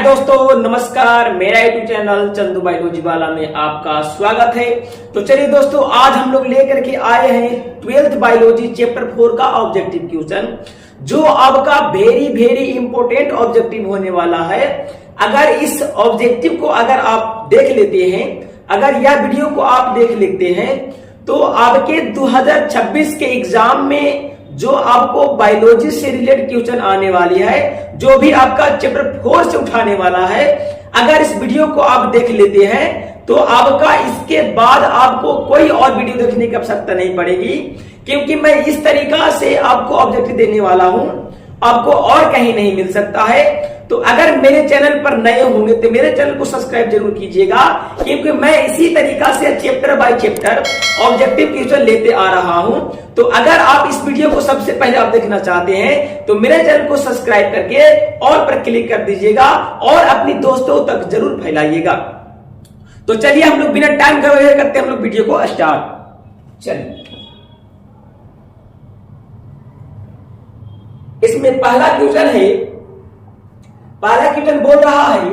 दोस्तों नमस्कार, मेरा यूट्यूब चैनल चंदू बायोलॉजी वाला में आपका स्वागत है। तो चलिए दोस्तों, आज हम लोग लेकर के आए हैं 12th बायोलॉजी चैप्टर 4 का ऑब्जेक्टिव क्वेश्चन, जो आपका वेरी इंपॉर्टेंट ऑब्जेक्टिव होने वाला है। अगर इस ऑब्जेक्टिव को अगर आप देख लेते हैं, अगर यह वीडियो को आप देख लेते हैं, तो आपके 2026 के एग्जाम में जो आपको बायोलॉजी से रिलेटेड क्वेश्चन आने वाली है, जो भी आपका चैप्टर 4 से उठाने वाला है, अगर इस वीडियो को आप देख लेते हैं तो आपका इसके बाद आपको कोई और वीडियो देखने की आवश्यकता नहीं पड़ेगी, क्योंकि मैं इस तरीका से आपको ऑब्जेक्टिव देने वाला हूं, आपको और कहीं नहीं मिल सकता है। तो अगर मेरे चैनल पर नए होंगे तो मेरे चैनल को सब्सक्राइब जरूर कीजिएगा, क्योंकि मैं इसी तरीका से chapter by chapter objective question लेते आ रहा हूं। तो अगर आप इस वीडियो को सबसे पहले आप देखना चाहते हैं तो मेरे चैनल को सब्सक्राइब करके ऑल पर क्लिक कर दीजिएगा और अपनी दोस्तों तक जरूर फैलाइएगा। तो चलिए हम लोग बिना टाइम गवाए करते हैं हम लोग वीडियो को स्टार्ट। चलिए, इसमें पहला क्वेश्चन है, पहला क्वेश्चन बोल रहा है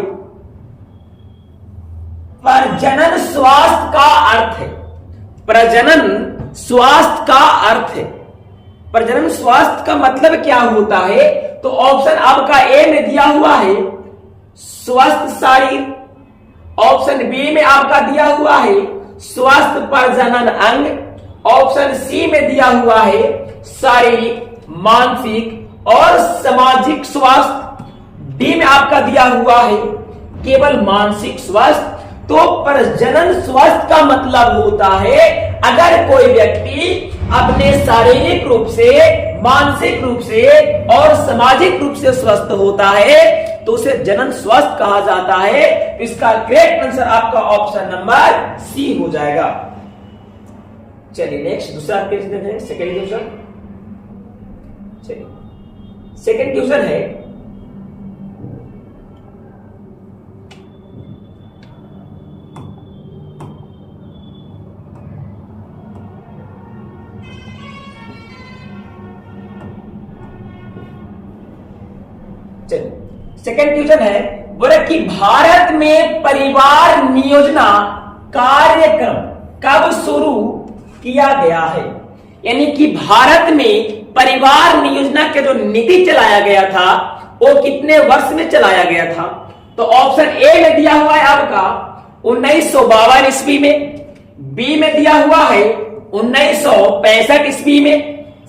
प्रजनन स्वास्थ्य का अर्थ है। प्रजनन स्वास्थ्य का अर्थ है। प्रजनन स्वास्थ्य का मतलब क्या होता है? तो ऑप्शन आपका ए में दिया हुआ है स्वस्थ शरीर, ऑप्शन बी में आपका दिया हुआ है स्वस्थ प्रजनन अंग, ऑप्शन सी में दिया हुआ है शारीरिक, मानसिक और सामाजिक स्वास्थ्य, डी में आपका दिया हुआ है केवल मानसिक स्वास्थ्य। तो प्रजनन स्वास्थ्य का मतलब होता है अगर कोई व्यक्ति अपने शारीरिक रूप से, मानसिक रूप से और सामाजिक रूप से स्वस्थ होता है तो उसे जनन स्वस्थ कहा जाता है। इसका करेक्ट आंसर आपका ऑप्शन नंबर सी हो जाएगा। चलिए नेक्स्ट दूसरा क्वेश्चन है, सेकंड क्वेश्चन। चलिए सेकंड क्वेश्चन है, सेकंड क्वेश्चन है बोले कि भारत में परिवार नियोजना कार्यक्रम कब शुरू किया गया है? यानी कि भारत में परिवार नियोजना के जो नीति चलाया गया था वो कितने वर्ष में चलाया गया था? तो ऑप्शन ए में दिया हुआ है आपका 1952 ईस्वी में, बी में दिया हुआ है 1965 ईस्वी में,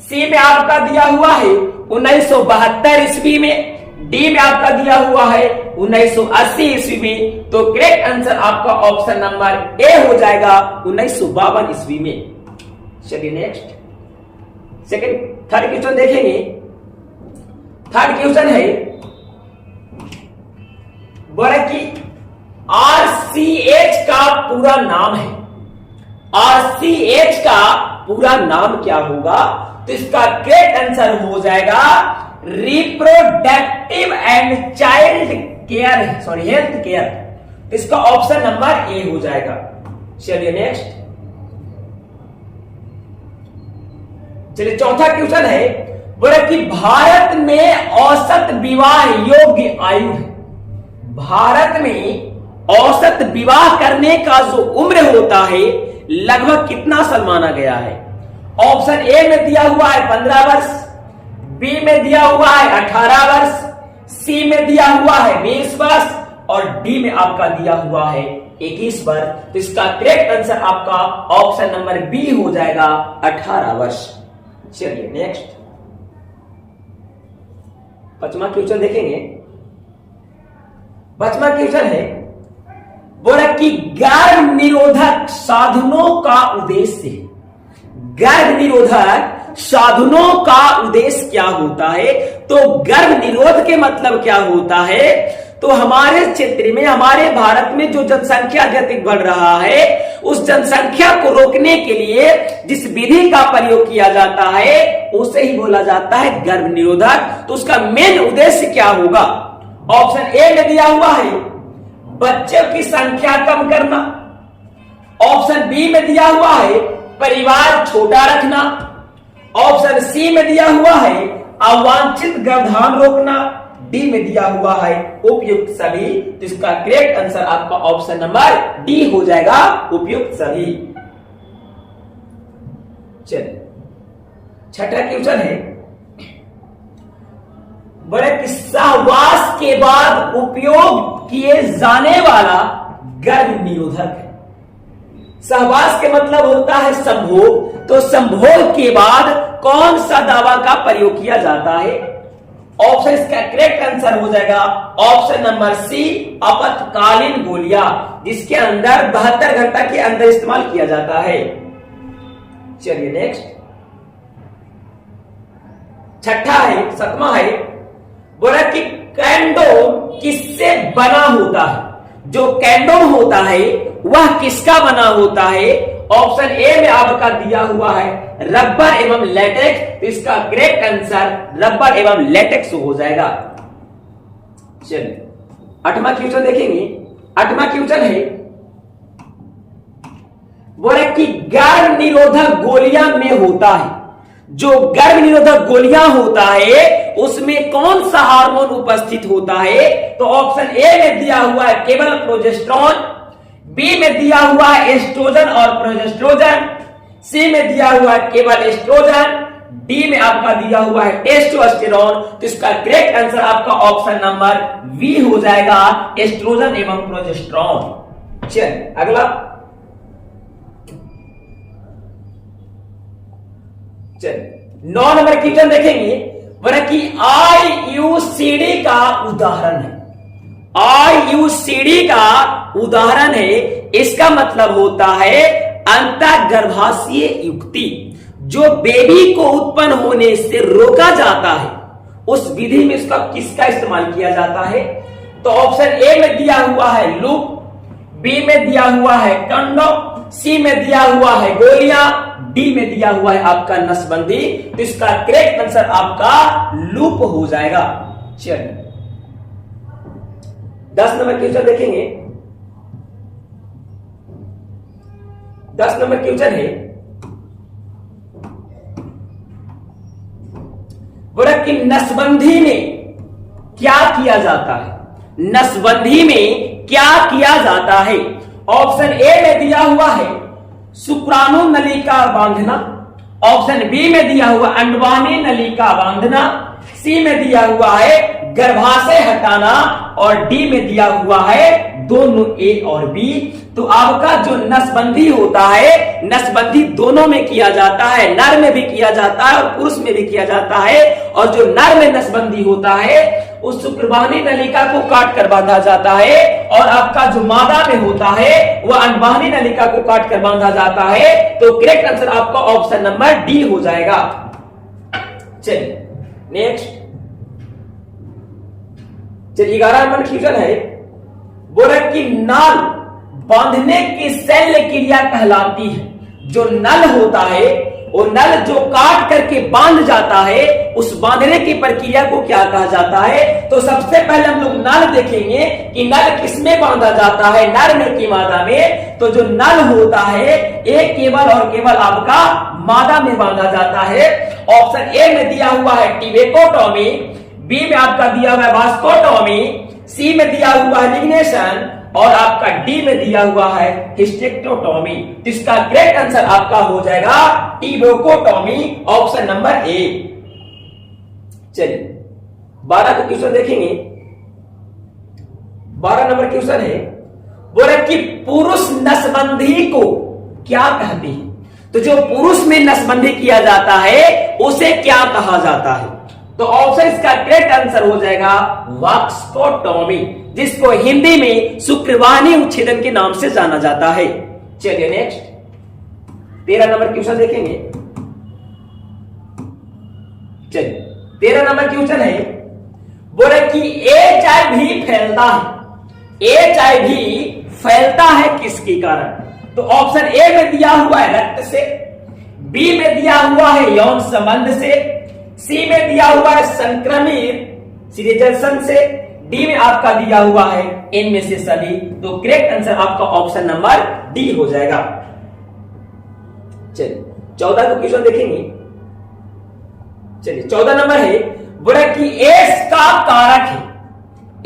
सी में आपका दिया हुआ है 1972 ईस्वी में, डी में आपका दिया हुआ है 1980 ईस्वी में। तो करेक्ट आंसर आपका ऑप्शन नंबर ए हो जाएगा 1952 ईस्वी में। चलिए नेक्स्ट थर्ड क्वेश्चन देखेंगे। थर्ड क्वेश्चन है बोले कि RCH का पूरा नाम है। RCH का पूरा नाम क्या होगा? तो इसका करेक्ट आंसर हो जाएगा reproductive and child care, health care. इसका ऑप्शन नंबर ए हो जाएगा। चलिए नेक्स्ट, चलिए चौथा क्वेश्चन है बोले कि भारत में औसत विवाह योग्य आयु है। भारत में औसत विवाह करने का जो उम्र होता है लगभग कितना साल माना गया है? ऑप्शन ए में दिया हुआ है 15 वर्ष, बी में दिया हुआ है 18 वर्ष, सी में दिया हुआ है 20 वर्ष और डी में आपका दिया हुआ है 21 वर्ष। तो इसका करेक्ट आंसर आपका ऑप्शन नंबर बी हो जाएगा 18 वर्ष। चलिए नेक्स्ट पांचवा क्वेश्चन देखेंगे। पांचवा क्वेश्चन है बोला कि गर्भ निरोधक साधनों का उद्देश्य, गर्भ निरोधक साधनों का उद्देश्य क्या होता है? तो गर्भ निरोध के मतलब क्या होता है? तो हमारे क्षेत्र में, हमारे भारत में जो जनसंख्या अत्यधिक बढ़ रहा है उस जनसंख्या को रोकने के लिए जिस विधि का प्रयोग किया जाता है उसे ही बोला जाता है गर्भ निरोधक। तो उसका मेन उद्देश्य क्या होगा? ऑप्शन ए में दिया हुआ है बच्चों की संख्या कम करना, ऑप्शन बी में दिया हुआ है परिवार छोटा रखना, ऑप्शन सी में दिया हुआ है अवांछित गर्भाधान रोकना, डी में दिया हुआ है उपयुक्त सभी, तो इसका करेक्ट आंसर आपका ऑप्शन नंबर डी हो जाएगा, उपयुक्त सभी। चलिए छठा क्वेश्चन है, बड़े कि सहवास के बाद उपयोग किए जाने वाला गर्भ निरोधक है। सहवास के मतलब होता है संभोग, तो संभोग के बाद कौन सा दवा का प्रयोग किया जाता है? ऑप्शन इसका करेक्ट आंसर हो जाएगा ऑप्शन नंबर सी, आपातकालीन गोलियां, जिसके अंदर 72 घंटा के अंदर इस्तेमाल किया जाता है। चलिए नेक्स्ट छठा है, सतमा है, बोला कि कैंडोम किससे बना होता है? जो कैंडोम होता है वह किसका बना होता है? ऑप्शन ए में आपका दिया हुआ है रबर एवं लेटेक्स, तो इसका करेक्ट आंसर रबर एवं लेटेक्स हो जाएगा। चलिए आठवां क्वेश्चन देखेंगे। आठवां क्वेश्चन है, बोले कि गर्भ निरोधक गोलियां में होता है, जो गर्भ निरोधक गोलियां होता है उसमें कौन सा हार्मोन उपस्थित होता है? तो ऑप्शन ए में दिया हुआ है केवल प्रोजेस्टेरोन, बी में दिया हुआ है एस्ट्रोजन और प्रोजेस्टेरोजन, सी में दिया हुआ है केवल एस्ट्रोजन, डी में आपका दिया हुआ है टेस्टोस्टेरोन, तो इसका करेक्ट आंसर आपका ऑप्शन नंबर बी हो जाएगा, एस्ट्रोजन एवं प्रोजेस्टेरोन। चलिए अगला, चलिए 9 नंबर क्वेश्चन देखेंगे, बोला कि आईयूसीडी का उदाहरण है। आईयूसीडी का उदाहरण है, इसका मतलब होता है अंतःगर्भाशयी युक्ति, जो बेबी को उत्पन्न होने से रोका जाता है, उस विधि में इसका किसका इस्तेमाल किया जाता है? तो ऑप्शन ए में दिया हुआ है लूप, बी में दिया हुआ है कंडोम, सी में दिया हुआ है गोलियां, डी में दिया हुआ है आपका नसबंदी, तो इसका करेक्ट आंसर आपका लूप हो जाएगा। चलिए 10 नंबर क्वेश्चन देखेंगे। 10 नंबर क्वेश्चन है, बोला कि नसबंदी में क्या किया जाता है? नसबंदी में क्या किया जाता है? ऑप्शन ए में दिया हुआ है शुक्राणु नलिका बांधना, ऑप्शन बी में दिया हुआ अंडवानी नलिका बांधना, सी में दिया हुआ है गर्भाशय हटाना, और डी में दिया हुआ है दोनों ए और बी। तो आपका जो नसबंदी होता है, नसबंदी दोनों में किया जाता है, नर में भी किया जाता है और पुरुष में भी किया जाता है। और जो नर में नसबंदी होता है उस शुक्रवाहिनी नलिका को काट कर बांधा जाता है, और आपका जो मादा में होता है वह अंडवाहिनी नलिका को काट कर बांधा जाता है। तो करेक्ट आंसर आपका ऑप्शन नंबर डी हो जाएगा। चलिए नेक्स्ट, चलिए 11 नंबर क्वेश्चन है, बोला कि नल बांधने की शल्य क्रिया कहलाती है। जो नल होता है वो नल जो काट करके बांध जाता है, उस बांधने की प्रक्रिया को क्या कहा जाता है? तो सबसे पहले हम लोग नल देखेंगे कि नल किसमें बांधा जाता है, नर में कि मादा में। तो जो नल होता है ये केवल और केवल आपका मादा में बांधा जाता है। ऑप्शन ए में दिया हुआ है टिबेकोटॉमी, बी में आपका दिया हुआ है वास्कोटॉमी, सी में दिया हुआ है लिग्नेशन, और आपका डी में दिया हुआ है हिस्टेक्टोटॉमी। इसका करेक्ट आंसर आपका हो जाएगा टिबेकोटॉमी, ऑप्शन नंबर ए। चलिए 12 का क्वेश्चन देखेंगे। 12 नंबर क्वेश्चन है, बोले कि पुरुष नसबंदी को क्या कहते हैं? तो जो पुरुष में नसबंदी किया जाता है उसे क्या कहा जाता है? तो ऑप्शन इसका करेक्ट आंसर हो जाएगा वास्कोटॉमी, जिसको हिंदी में शुक्रवाहिनी उच्छेदन के नाम से जाना जाता है। चलिए नेक्स्ट 13 नंबर क्वेश्चन देखेंगे। चलिए 13 नंबर क्वेश्चन है, बोले कि HIV फैलता है। HIV फैलता है किसके कारण? तो ऑप्शन ए में दिया हुआ है रक्त से, बी में दिया हुआ है यौन संबंध से, सी में दिया हुआ है संक्रमित सीरियजन से, डी में आपका दिया हुआ है इनमें से सभी। तो करेक्ट आंसर आपका ऑप्शन नंबर डी हो जाएगा। चलिए 14 को क्वेश्चन देखेंगे। चलिए 14 नंबर है, बोला कि एड्स का कारक है।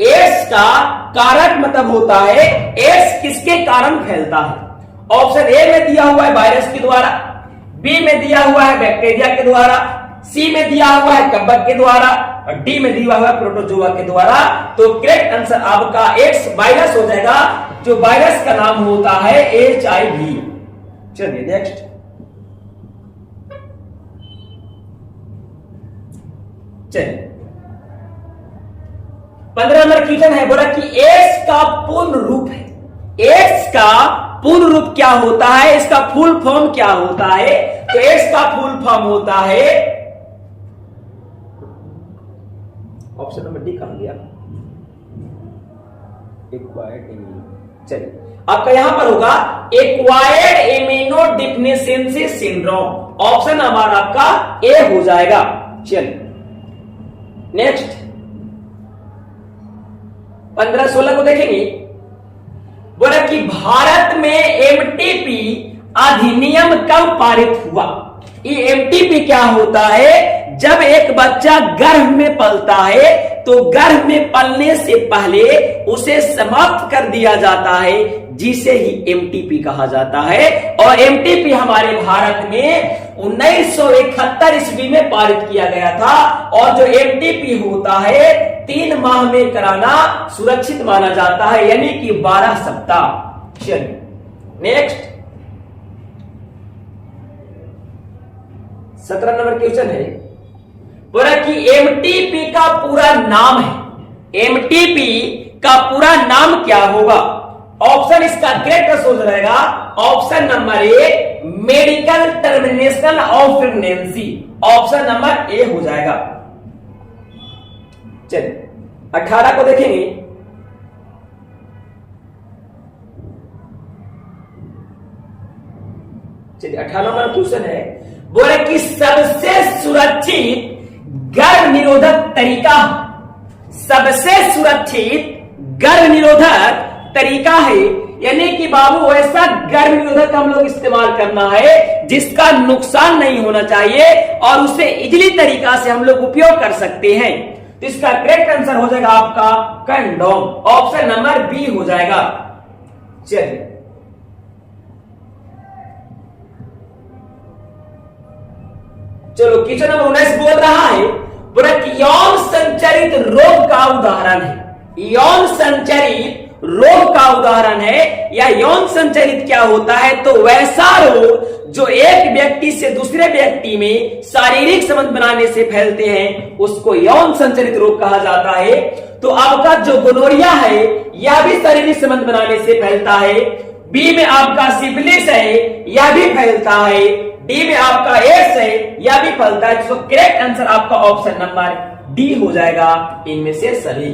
एड्स का कारक मतलब होता है एड्स किसके कारण फैलता है। ऑप्शन ए में दिया हुआ है वायरस के द्वारा, बी में दिया हुआ है बैक्टीरिया के द्वारा, सी में दिया हुआ है कवक के द्वारा और डी में दिया हुआ है प्रोटोजोआ के द्वारा। तो करेक्ट आंसर आपका एड्स वायरस हो जाएगा, जो वायरस का नाम होता है HIV। चलिए नेक्स्ट, चलिए 15 नंबर क्वेश्चन है, बोला कि एड्स का पूर्ण रूप है। एड्स का पूर्ण रूप क्या होता है, इसका फुल फॉर्म क्या होता है? तो एड्स का फुल फॉर्म होता है, ऑप्शन नंबर डी कहां गया, एक्वायर्ड इम्यूनो। चलिए आपका यहां पर होगा acquired immuno deficiency syndrome. Option हमारा आपका ए हो जाएगा। चलिए नेक्स्ट 15-16 को देखेंगे, बोला कि भारत में एमटीपी अधिनियम कब पारित हुआ? ये एमटीपी क्या होता है? जब एक बच्चा गर्भ में पलता है तो गर्भ में पलने से पहले उसे समाप्त कर दिया जाता है, जिसे ही एमटीपी कहा जाता है। और एमटीपी हमारे भारत में 1971 ईस्वी में पारित किया गया था। और जो एमटीपी होता है 3 माह में कराना सुरक्षित माना जाता है, यानी कि 12 सप्ताह। चलिए नेक्स्ट 17 नंबर क्वेश्चन है, बोला कि एमटीपी का पूरा नाम है। एमटीपी का पूरा नाम क्या होगा? ऑप्शन इसका करेक्ट हो जाएगा option number A medical termination of pregnancy. Option number A हो जाएगा। चलिए 18 को देखेंगे, चलिए 18 नंबर क्वेश्चन है, बोले कि सबसे सुरक्षित गर्भ निरोधक तरीका, सबसे सुरक्षित गर्भ निरोधक तरीका है, यानी कि बाबू ऐसा गर्भ निरोधक हम लोग इस्तेमाल करना है जिसका नुकसान नहीं होना चाहिए और उसे इजीली तरीका से हम लोग उपयोग कर सकते हैं। तो इसका करेक्ट आंसर हो जाएगा आपका कंडोम। ऑप्शन नंबर बी हो जाएगा। चलिए चलो क्वेश्चन नंबर 19 बोल रहा है, बोला कि यौन संचरित रोग का उदाहरण है। यौन संचरित रोग का उदाहरण है, या यौन संचरित क्या होता है? तो वैसा रोग जो एक व्यक्ति से दूसरे व्यक्ति में शारीरिक संबंध बनाने से फैलते हैं, उसको यौन संचरित रोग कहा जाता है। तो आपका जो गोनोरिया है यह भी शारीरिक संबंध बनाने से फैलता है। बी में आपका सिफिलिस है, यह भी फैलता है। डी में आपका एड्स है, यह भी फैलता है। तो करेक्ट आंसर आपका ऑप्शन नंबर डी हो जाएगा, इनमें से सभी।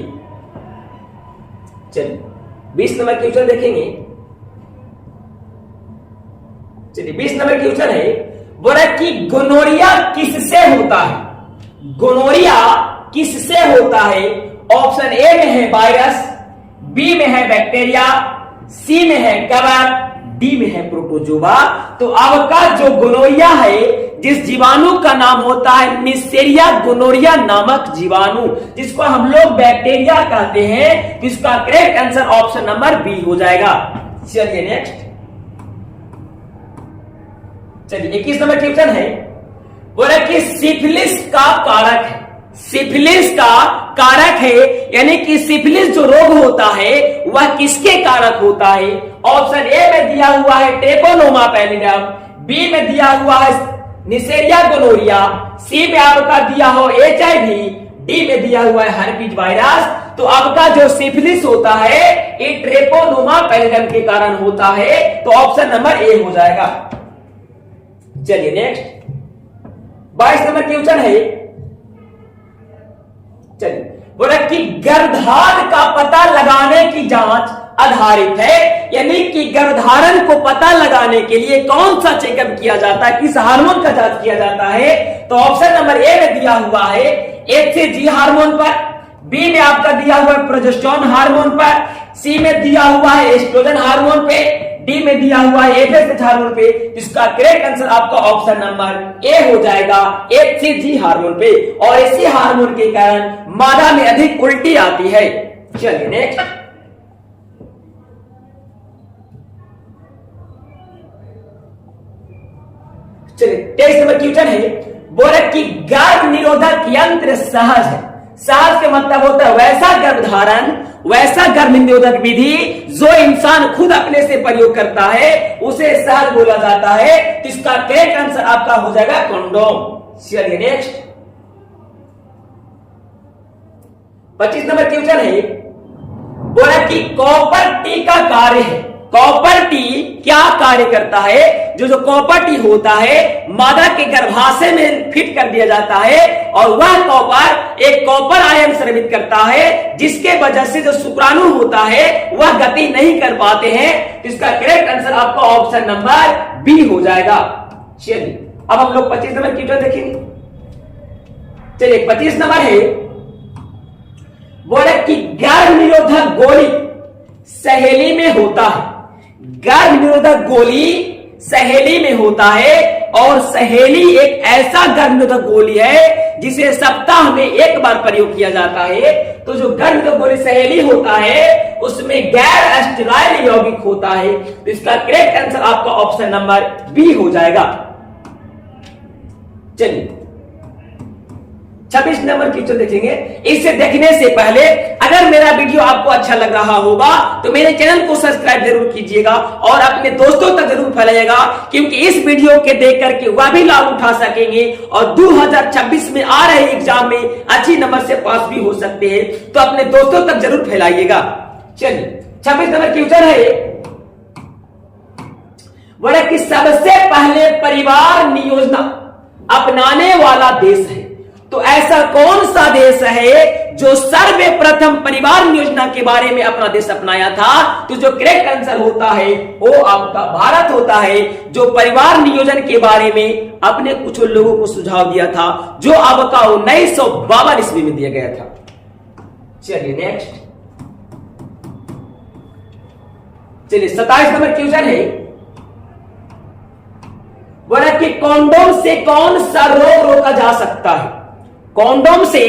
चलिए 20 नंबर क्वेश्चन देखेंगे। चलिए 20 नंबर क्वेश्चन है, बोला कि गोनोरिया किससे होता है? गोनोरिया किससे होता है? ऑप्शन ए में है वायरस, बी में है बैक्टीरिया, सी में है कवक, डी में है प्रोटोजोआ। तो आपका जो गोनोरिया है, जिस जीवाणु का नाम होता है निसेरिया गोनोरिया नामक जीवाणु, जिसको हम लोग बैक्टीरिया कहते हैं, इसका correct answer option number B हो जाएगा। चलिए नेक्स्ट, चलिए 21 नंबर क्वेश्चन है, बोला कि सिफिलिस का कारक है। सिफिलिस का कारक है, यानी कि सिफिलिस जो रोग होता है वह किसके कारक होता है? ऑप्शन ए में दिया हुआ है ट्रेपोनोमा पैलिडम, बी में दिया हुआ है निसेरिया गोनोरिया, सी में आपका दिया हो HIV, डी में दिया हुआ है हर्पीज वायरस। तो आपका जो सिफिलिस होता है ये ट्रेपोनोमा पैलिडम के कारण होता है। तो ऑप्शन नंबर ए हो जाएगा। चलिए नेक्स्ट 22 नंबर क्वेश्चन है, चलिए बोला कि गर्भाधान का पता लगाने की जांच आधारित है, यानी कि गर्भधारण को पता लगाने के लिए कौन सा चेकअप किया जाता है, किस हार्मोन का जांच किया जाता है? तो ऑप्शन नंबर ए में दिया हुआ है HCG हार्मोन पर, बी में आपका दिया हुआ है प्रोजेस्टेरोन हार्मोन पर, सी में दिया हुआ है एस्ट्रोजन हार्मोन पे, डी में दिया हुआ है FSH हार्मोन पे। इसका करेक्ट आंसर आपका ऑप्शन नंबर ए हो जाएगा, HCG हार्मोन पे। और इसी हार्मोन के कारण मादा में अधिक उल्टी आती है। चलिए नेक्स्ट, चलिए 23 नंबर क्वेश्चन है, बोला कि गर्भ निरोधक यंत्र सहज है। सहज का मतलब होता है वैसा गर्भधारण, वैसा गर्भ निरोधक विधि जो इंसान खुद अपने से प्रयोग करता है उसे सहज बोला जाता है। तो इसका करेक्ट आंसर आपका हो जाएगा कंडोम। चलिए नेक्स्ट, 25 नंबर क्वेश्चन है, बोला कि कॉपर टी का कार्य है। कॉपर टी क्या कार्य करता है? जो कॉपर टी होता है मादा के गर्भाशय में फिट कर दिया जाता है और वह कॉपर एक कॉपर आयन स्रावित करता है, जिसके वजह से जो शुक्राणु होता है वह गति नहीं कर पाते हैं। तो इसका करेक्ट आंसर आपका ऑप्शन नंबर बी हो जाएगा। चलिए अब हम लोग 25 नंबर क्वेश्चन देखेंगे। चलिए 25 नंबर है, बोले कि गर्भ निरोधक गोली सहेली में होता है। गर्भ निरोधक गोली सहेली में होता है और सहेली एक ऐसा गर्भ निरोधक गोली है जिसे सप्ताह में एक बार प्रयोग किया जाता है। तो जो गर्भ निरोधक गोली सहेली होता है उसमें गैर स्टेराइल यौगिक होता है। तो इसका करेक्ट आंसर आपका ऑप्शन नंबर बी हो जाएगा। चलिए 26 नंबर क्वेश्चन देखेंगे। इसे देखने से पहले अगर मेरा वीडियो आपको अच्छा लग रहा होगा तो मेरे चैनल को सब्सक्राइब जरूर कीजिएगा और अपने दोस्तों तक जरूर फैलाइएगा, क्योंकि इस वीडियो के देख करके वह भी लाभ उठा सकेंगे और 2026 में आ रहे एग्जाम में अच्छी नंबर से पास भी हो सकते हैं। तो अपने दोस्तों तक जरूर फैलाइएगा। चलिए 26 नंबर क्वेश्चन है, बोला कि सबसे पहले परिवार नियोजन अपनाने वाला देश है। तो ऐसा कौन सा देश है जो सर्वप्रथम परिवार नियोजन के बारे में अपना देश अपनाया था? तो जो करेक्ट आंसर होता है वो आपका भारत होता है, जो परिवार नियोजन के बारे में अपने कुछ लोगों को सुझाव दिया था, जो आपका 1952 ईस्वी में दिया गया था। चलिए नेक्स्ट, चलिए 27 नंबर क्वेश्चन है, बोला कि कॉन्डोम से कौन सा रोग रोका जा सकता है? कॉन्डोम से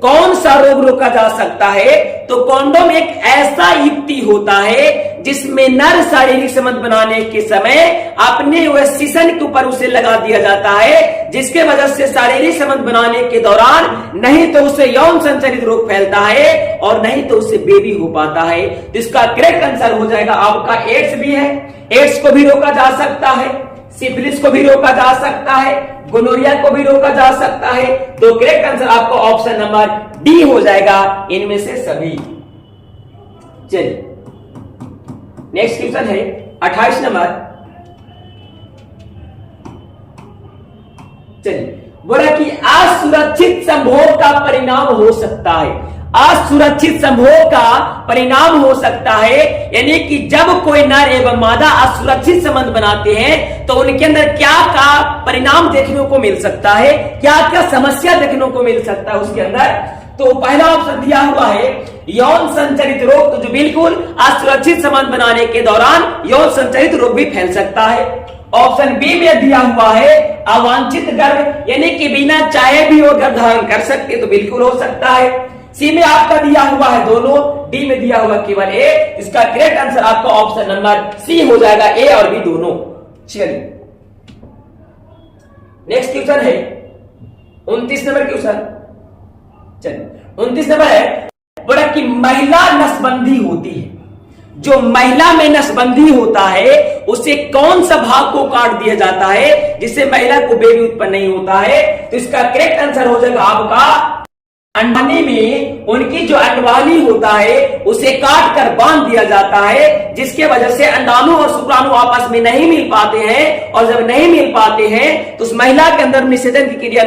कौन सा रोग रोका जा सकता है? तो कॉन्डोम एक ऐसा युक्ति होता है जिसमें नर शारीरिक संबंध बनाने के समय अपने वशिष्ण के ऊपर उसे लगा दिया जाता है, जिसके वजह से शारीरिक संबंध बनाने के दौरान नहीं तो उसे यौन संचारित रोग फैलता है और नहीं तो उसे बेबी हो पाता है। तो इसका करेक्ट आंसर हो जाएगा आपका एड्स भी है। एड्स को भी रोका जा सकता है, सिफिलिस को भी रोका जा सकता है, गोनोरिया को भी रोका जा सकता है। तो करेक्ट आंसर आपका ऑप्शन नंबर डी हो जाएगा, इनमें से सभी। चलिए नेक्स्ट क्वेश्चन है 28 नंबर। चलिए बोला कि असुरक्षित संभोग का परिणाम हो सकता है। असुरक्षित संभोग का परिणाम हो सकता है यानी कि जब कोई नर एवं मादा असुरक्षित संबंध बनाते हैं तो उनके अंदर क्या क्या परिणाम देखने को मिल सकता है, क्या क्या समस्या देखने को मिल सकता है उसके अंदर। तो पहला ऑप्शन दिया हुआ है यौन संचारित रोग, तो जो बिल्कुल असुरक्षित संबंध बनाने के दौरान यौन संचारित रोग भी फैल सकता है। ऑप्शन बी में दिया हुआ है अवांछित गर्भ, यानी कि बिना चाहे भी वो गर्भ धारण कर सकते, तो बिल्कुल हो सकता है। सी में आपका दिया हुआ है दोनों, डी में दिया हुआ केवल ए। इसका करेक्ट आंसर आपका ऑप्शन नंबर सी हो जाएगा, ए और बी दोनों। चलिए नेक्स्ट क्वेश्चन है 29 नंबर क्वेश्चन। चलिए 29 नंबर है, बोला कि महिला नसबंदी होती है। जो महिला में नसबंदी होता है उसे कौन सा भाग को काट दिया जाता है जिससे महिला को बेबी उत्पन्न नहीं होता है? तो इसका करेक्ट आंसर हो जाएगा आपका अंडानी में उनकी जो अंडवानी होता है उसे काट कर बांध दिया जाता है, जिसके वजह से अंडाणु और शुक्राणु आपस में नहीं मिल पाते हैं और जब नहीं मिल पाते हैं तो उस महिला के अंदर निषेचन की क्रिया